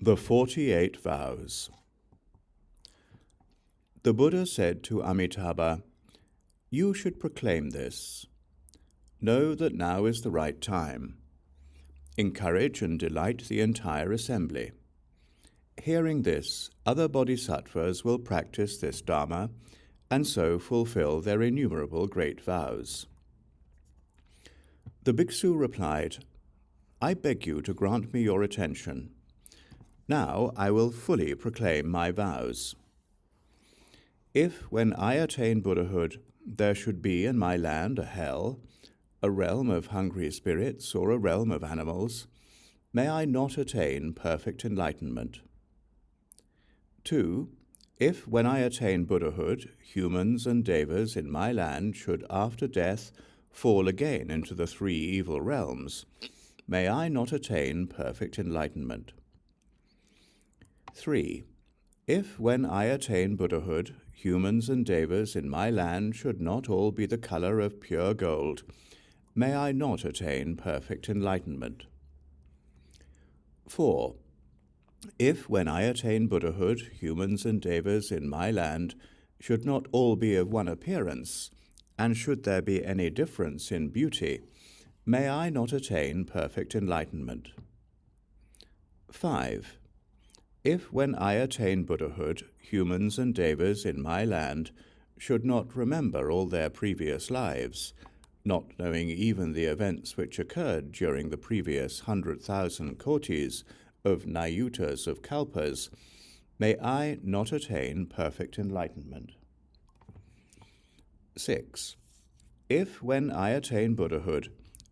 The 48 Vows. The Buddha said to Amitābha, "You should proclaim this. Know that now is the right time. Encourage and delight the entire assembly. Hearing this, other bodhisattvas will practice this dharma and so fulfill their innumerable great vows." The bhikshu replied, "I beg you to grant me your attention. Now I will fully proclaim my vows. If, when I attain Buddhahood, there should be in my land a hell, a realm of hungry spirits, or a realm of animals, may I not attain perfect enlightenment. 2. If, when I attain Buddhahood, humans and devas in my land should after death fall again into the three evil realms, may I not attain perfect enlightenment. 3. If, when I attain Buddhahood, humans and devas in my land should not all be the color of pure gold, may I not attain perfect enlightenment. 4. If, when I attain Buddhahood, humans and devas in my land should not all be of one appearance, and should there be any difference in beauty, may I not attain perfect enlightenment. 5. If, when I attain Buddhahood, humans and devas in my land should not remember all their previous lives, not knowing even the events which occurred during the previous 100,000 kotis of nayutas of kalpas, may I not attain perfect enlightenment. 6. If, when I attain Buddhahood,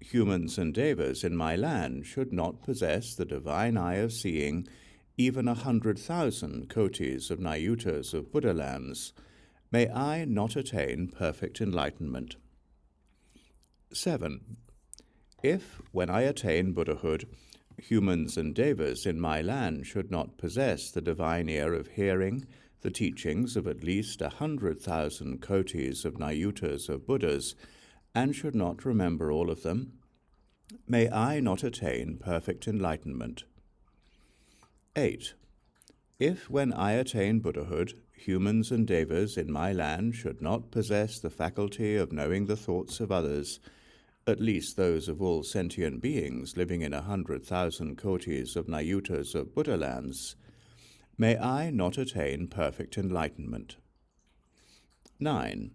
humans and devas in my land should not possess the divine eye of seeing even 100,000 kotis of nayutas of Buddha lands, may I not attain perfect enlightenment. 7. If, when I attain Buddhahood, humans and devas in my land should not possess the divine ear of hearing the teachings of at least 100,000 kotis of nayutas of Buddhas, and should not remember all of them, may I not attain perfect enlightenment. 8. If, when I attain Buddhahood, humans and devas in my land should not possess the faculty of knowing the thoughts of others, at least those of all sentient beings living in 100,000 kotis of nayutas of Buddha lands, may I not attain perfect enlightenment. 9.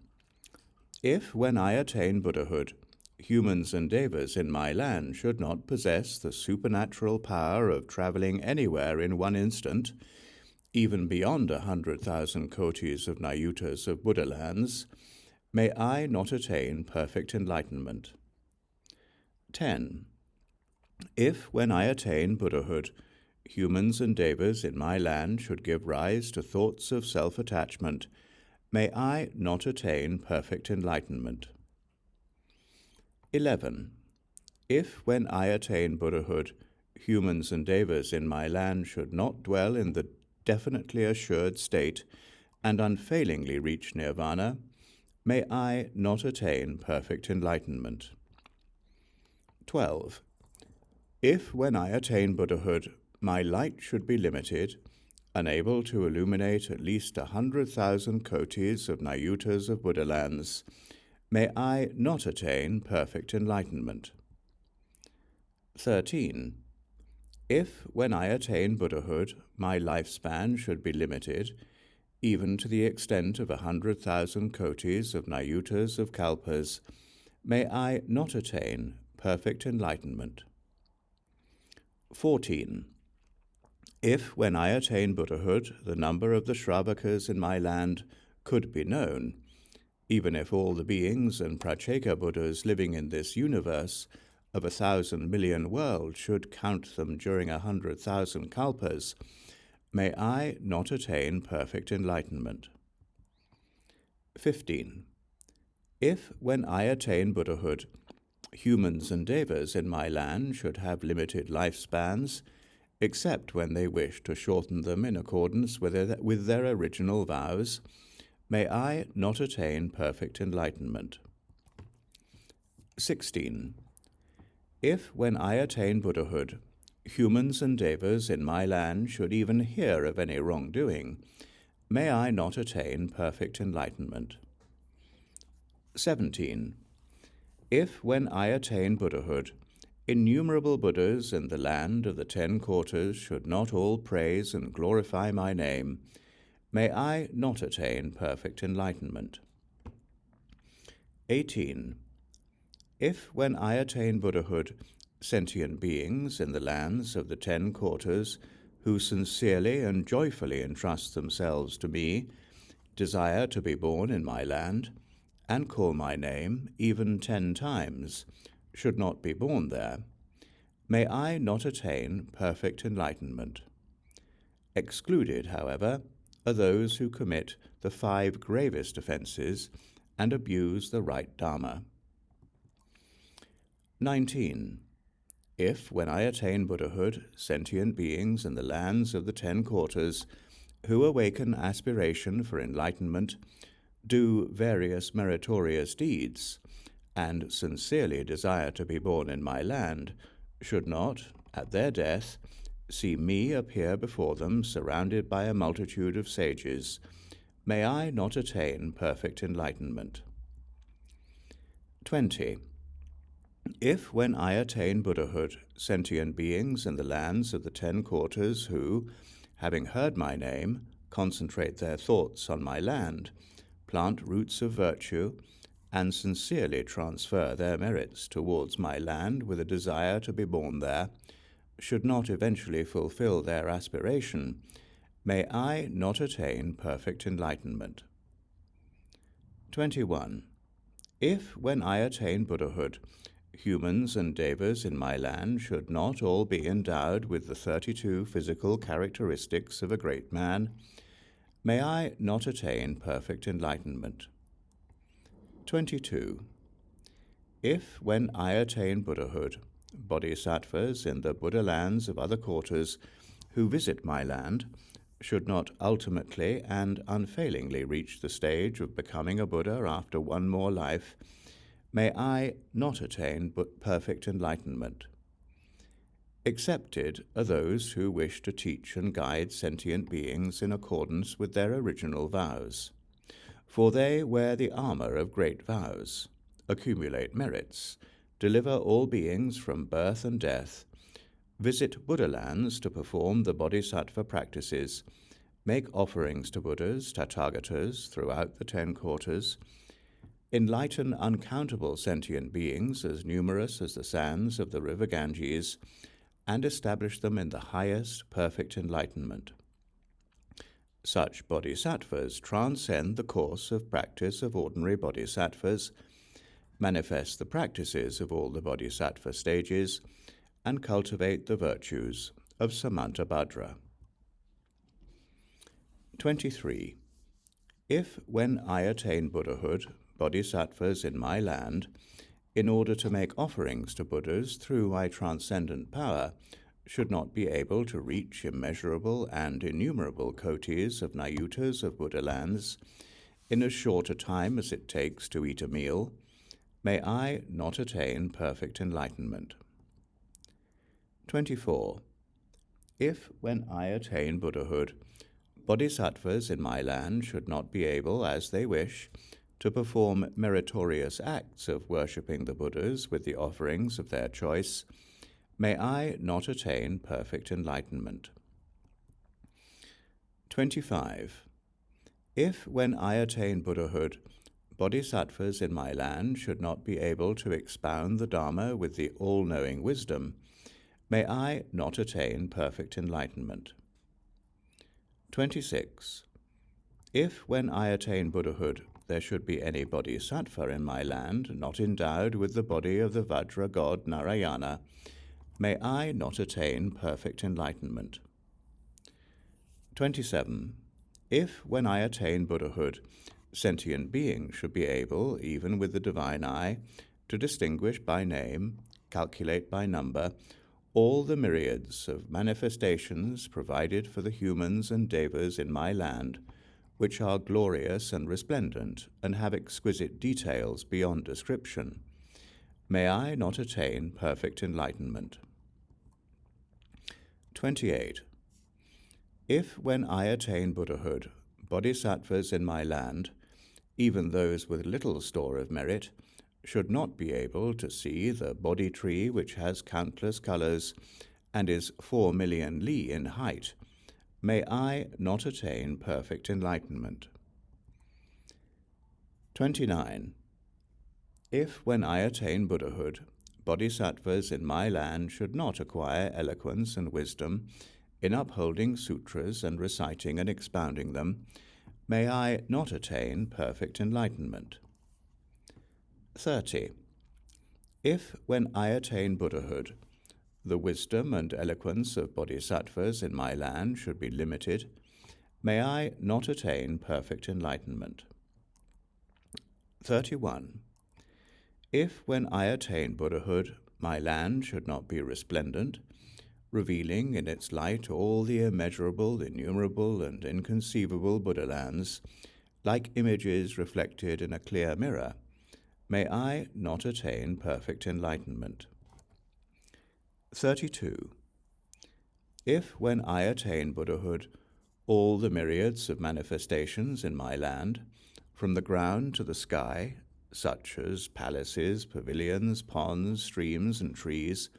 If, when I attain Buddhahood, humans and devas in my land should not possess the supernatural power of traveling anywhere in one instant, even beyond 100,000 kotis of nayutas of Buddha lands, may I not attain perfect enlightenment. 10. If, when I attain Buddhahood, humans and devas in my land should give rise to thoughts of self-attachment, may I not attain perfect enlightenment. 11. If, when I attain Buddhahood, humans and devas in my land should not dwell in the definitely assured state and unfailingly reach nirvana, may I not attain perfect enlightenment. 12. If, when I attain Buddhahood, my light should be limited, unable to illuminate at least 100,000 kotis of nayutas of Buddha lands, may I not attain perfect enlightenment. 13. If, when I attain Buddhahood, my lifespan should be limited, even to the extent of 100,000 kotis of nayutas of kalpas, may I not attain perfect enlightenment. 14. If, when I attain Buddhahood, the number of the Shravakas in my land could be known, even if all the beings and Pracheka Buddhas living in this universe of 1,000 million worlds should count them during 100,000 kalpas, may I not attain perfect enlightenment. 15. If, when I attain Buddhahood, humans and devas in my land should have limited lifespans, except when they wish to shorten them in accordance with their original vows, may I not attain perfect enlightenment. 16. If, when I attain Buddhahood, humans and devas in my land should even hear of any wrongdoing, may I not attain perfect enlightenment. 17. If, when I attain Buddhahood, innumerable Buddhas in the land of the 10 quarters should not all praise and glorify my name, may I not attain perfect enlightenment. 18. If, when I attain Buddhahood, sentient beings in the lands of the 10 quarters who sincerely and joyfully entrust themselves to me, desire to be born in my land, and call my name even 10 times, should not be born there, may I not attain perfect enlightenment. Excluded, however, are those who commit the 5 gravest offenses and abuse the right Dharma. 19. If, when I attain Buddhahood, sentient beings in the lands of the 10 quarters who awaken aspiration for enlightenment do various meritorious deeds, and sincerely desire to be born in my land, should not, at their death, see me appear before them surrounded by a multitude of sages, may I not attain perfect enlightenment. 20. If, when I attain Buddhahood, sentient beings in the lands of the 10 quarters who, having heard my name, concentrate their thoughts on my land, plant roots of virtue, and sincerely transfer their merits towards my land with a desire to be born there, should not eventually fulfill their aspiration, may I not attain perfect enlightenment. 21. If, when I attain Buddhahood, humans and devas in my land should not all be endowed with the 32 physical characteristics of a great man, may I not attain perfect enlightenment. 22. If, when I attain Buddhahood, bodhisattvas in the Buddha lands of other quarters who visit my land should not ultimately and unfailingly reach the stage of becoming a Buddha after one more life, may I not attain perfect enlightenment. Excepted are those who wish to teach and guide sentient beings in accordance with their original vows, for they wear the armor of great vows, accumulate merits, deliver all beings from birth and death, visit Buddha lands to perform the bodhisattva practices, make offerings to Buddhas, Tathagatas throughout the 10 quarters, enlighten uncountable sentient beings as numerous as the sands of the river Ganges, and establish them in the highest perfect enlightenment. Such bodhisattvas transcend the course of practice of ordinary bodhisattvas, manifest the practices of all the bodhisattva stages, and cultivate the virtues of Samantabhadra. 23. If, when I attain Buddhahood, bodhisattvas in my land, in order to make offerings to Buddhas through my transcendent power, should not be able to reach immeasurable and innumerable kotis of nayutas of Buddha lands in as short a time as it takes to eat a meal, may I not attain perfect enlightenment. 24. If, when I attain Buddhahood, bodhisattvas in my land should not be able, as they wish, to perform meritorious acts of worshipping the Buddhas with the offerings of their choice, may I not attain perfect enlightenment. 25. If, when I attain Buddhahood, bodhisattvas in my land should not be able to expound the Dharma with the all-knowing wisdom, may I not attain perfect enlightenment. 26. If, when I attain Buddhahood, there should be any bodhisattva in my land not endowed with the body of the Vajra god Narayana, may I not attain perfect enlightenment. 27. If, when I attain Buddhahood, sentient beings should be able, even with the divine eye, to distinguish by name, calculate by number, all the myriads of manifestations provided for the humans and devas in my land, which are glorious and resplendent, and have exquisite details beyond description, may I not attain perfect enlightenment. 28. If when I attain Buddhahood, bodhisattvas in my land, even those with little store of merit, should not be able to see the Bodhi tree which has countless colors and is 4 million li in height, may I not attain perfect enlightenment. 29. If when I attain Buddhahood, bodhisattvas in my land should not acquire eloquence and wisdom in upholding sutras and reciting and expounding them, may I not attain perfect enlightenment. 30. If when I attain Buddhahood, the wisdom and eloquence of bodhisattvas in my land should be limited, may I not attain perfect enlightenment. 31. If when I attain Buddhahood, my land should not be resplendent, revealing in its light all the immeasurable, innumerable, and inconceivable Buddha lands, like images reflected in a clear mirror, may I not attain perfect enlightenment. 32. If when I attain Buddhahood, all the myriads of manifestations in my land, from the ground to the sky, such as palaces, pavilions, ponds, streams, and trees,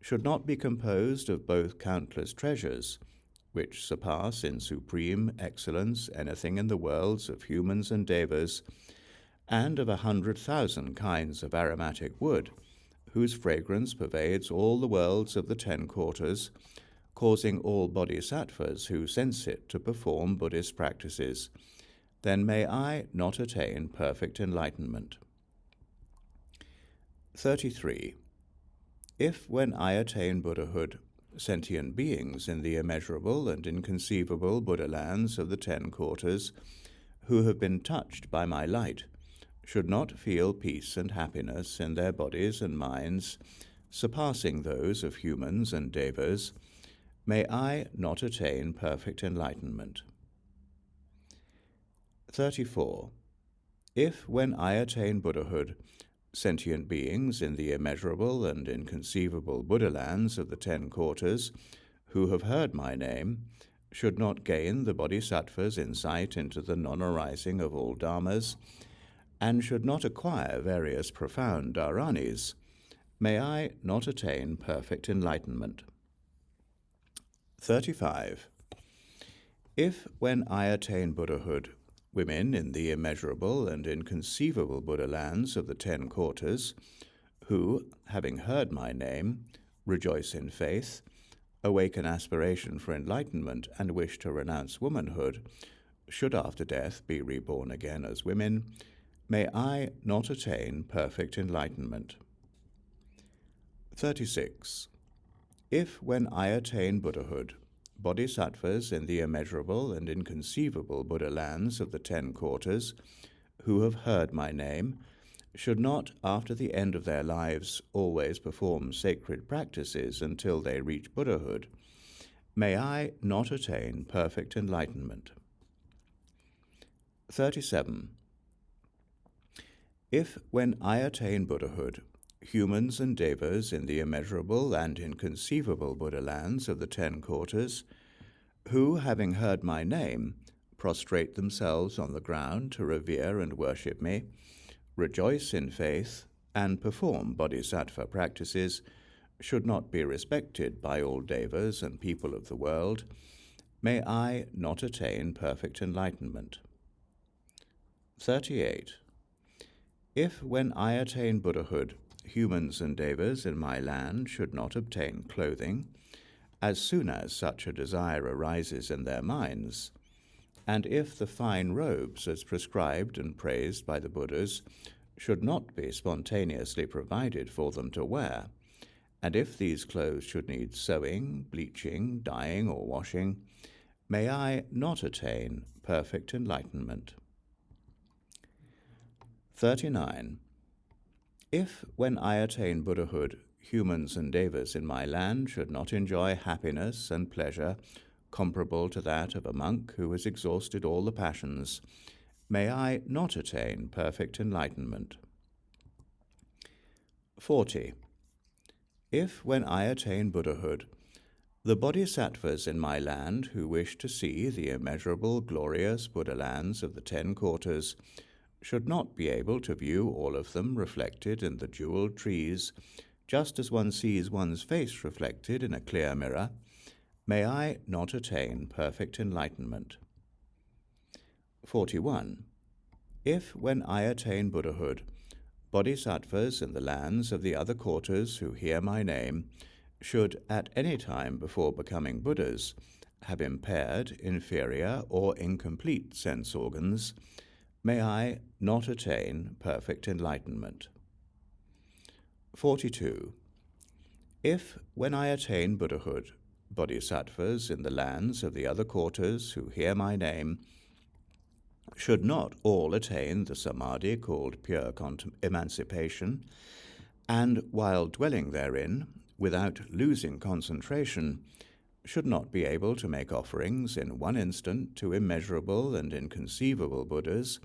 should not be composed of both countless treasures, which surpass in supreme excellence anything in the worlds of humans and devas, and of 100,000 kinds of aromatic wood, whose fragrance pervades all the worlds of the 10 quarters, causing all bodhisattvas who sense it to perform Buddhist practices, then may I not attain perfect enlightenment. 33. If when I attain Buddhahood, sentient beings in the immeasurable and inconceivable Buddha lands of the 10 quarters, who have been touched by my light, should not feel peace and happiness in their bodies and minds, surpassing those of humans and devas, may I not attain perfect enlightenment. 34. If when I attain Buddhahood, sentient beings in the immeasurable and inconceivable Buddha lands of the 10 quarters, who have heard my name, should not gain the bodhisattva's insight into the non-arising of all dharmas, and should not acquire various profound dharanis, may I not attain perfect enlightenment. 35. If when I attain Buddhahood, women in the immeasurable and inconceivable Buddha lands of the 10 quarters, who, having heard my name, rejoice in faith, awaken aspiration for enlightenment, and wish to renounce womanhood, should after death be reborn again as women, may I not attain perfect enlightenment. 36. If when I attain Buddhahood, bodhisattvas in the immeasurable and inconceivable Buddha lands of the 10 quarters, who have heard my name, should not, after the end of their lives, always perform sacred practices until they reach Buddhahood, may I not attain perfect enlightenment. 37. If, when I attain Buddhahood, humans and devas in the immeasurable and inconceivable Buddha lands of the 10 quarters, who, having heard my name, prostrate themselves on the ground to revere and worship me, rejoice in faith, and perform bodhisattva practices, should not be respected by all devas and people of the world, may I not attain perfect enlightenment. 38. If, when I attain Buddhahood, humans and devas in my land should not obtain clothing, as soon as such a desire arises in their minds, and if the fine robes as prescribed and praised by the Buddhas should not be spontaneously provided for them to wear, and if these clothes should need sewing, bleaching, dyeing, or washing, may I not attain perfect enlightenment. 39. If, when I attain Buddhahood, humans and devas in my land should not enjoy happiness and pleasure comparable to that of a monk who has exhausted all the passions, may I not attain perfect enlightenment. 40. If, when I attain Buddhahood, The bodhisattvas in my land who wish to see the immeasurable glorious Buddha lands of the 10 quarters should not be able to view all of them reflected in the jeweled trees, just as one sees one's face reflected in a clear mirror. May I not attain perfect enlightenment. 41. If, when I attain Buddhahood, bodhisattvas in the lands of the other quarters who hear my name should at any time before becoming Buddhas have impaired, inferior, or incomplete sense organs, may I not attain perfect enlightenment. 42. If, when I attain Buddhahood, bodhisattvas in the lands of the other quarters who hear my name should not all attain the samadhi called pure emancipation, and while dwelling therein, without losing concentration, should not be able to make offerings in one instant to immeasurable and inconceivable Buddhas,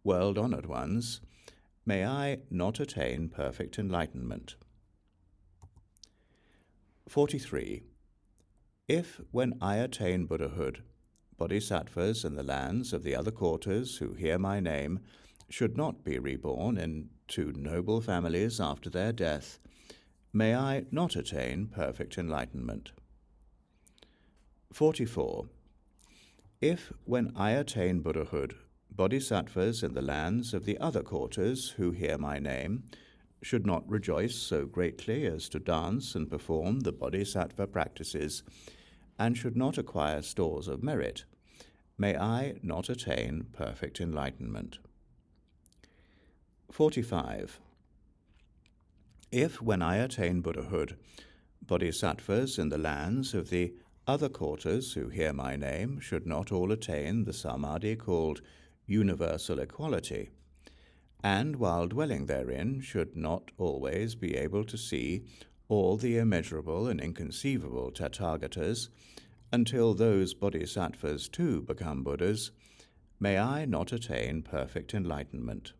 world-honored ones, may I not attain perfect enlightenment. 43. If, when I attain Buddhahood, bodhisattvas in the lands of the other quarters who hear my name should not be reborn into noble families after their death, may I not attain perfect enlightenment. 44. If, when I attain Buddhahood, bodhisattvas in the lands of the other quarters who hear my name should not rejoice so greatly as to dance and perform the bodhisattva practices, and should not acquire stores of merit, may I not attain perfect enlightenment. 45. If, when I attain Buddhahood, bodhisattvas in the lands of the other quarters who hear my name should not all attain the samadhi called universal equality, and while dwelling therein should not always be able to see all the immeasurable and inconceivable Tathagatas, until those bodhisattvas too become Buddhas, may I not attain perfect enlightenment.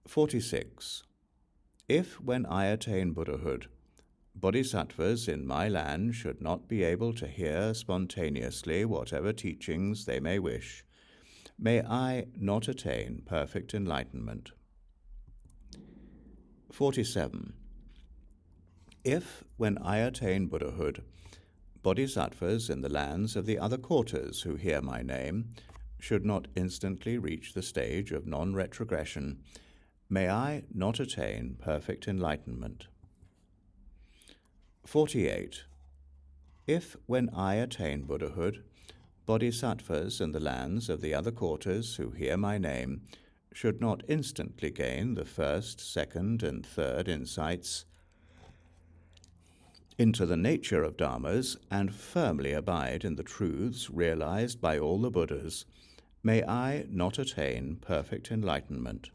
46. If, when I attain Buddhahood, bodhisattvas in my land should not be able to hear spontaneously whatever teachings they may wish, may I not attain perfect enlightenment. 47. If, when I attain Buddhahood, bodhisattvas in the lands of the other quarters who hear my name should not instantly reach the stage of non-retrogression, may I not attain perfect enlightenment. 48. If, when I attain Buddhahood, bodhisattvas in the lands of the other quarters who hear my name should not instantly gain the first, second, and third insights into the nature of dharmas and firmly abide in the truths realized by all the Buddhas, may I not attain perfect enlightenment.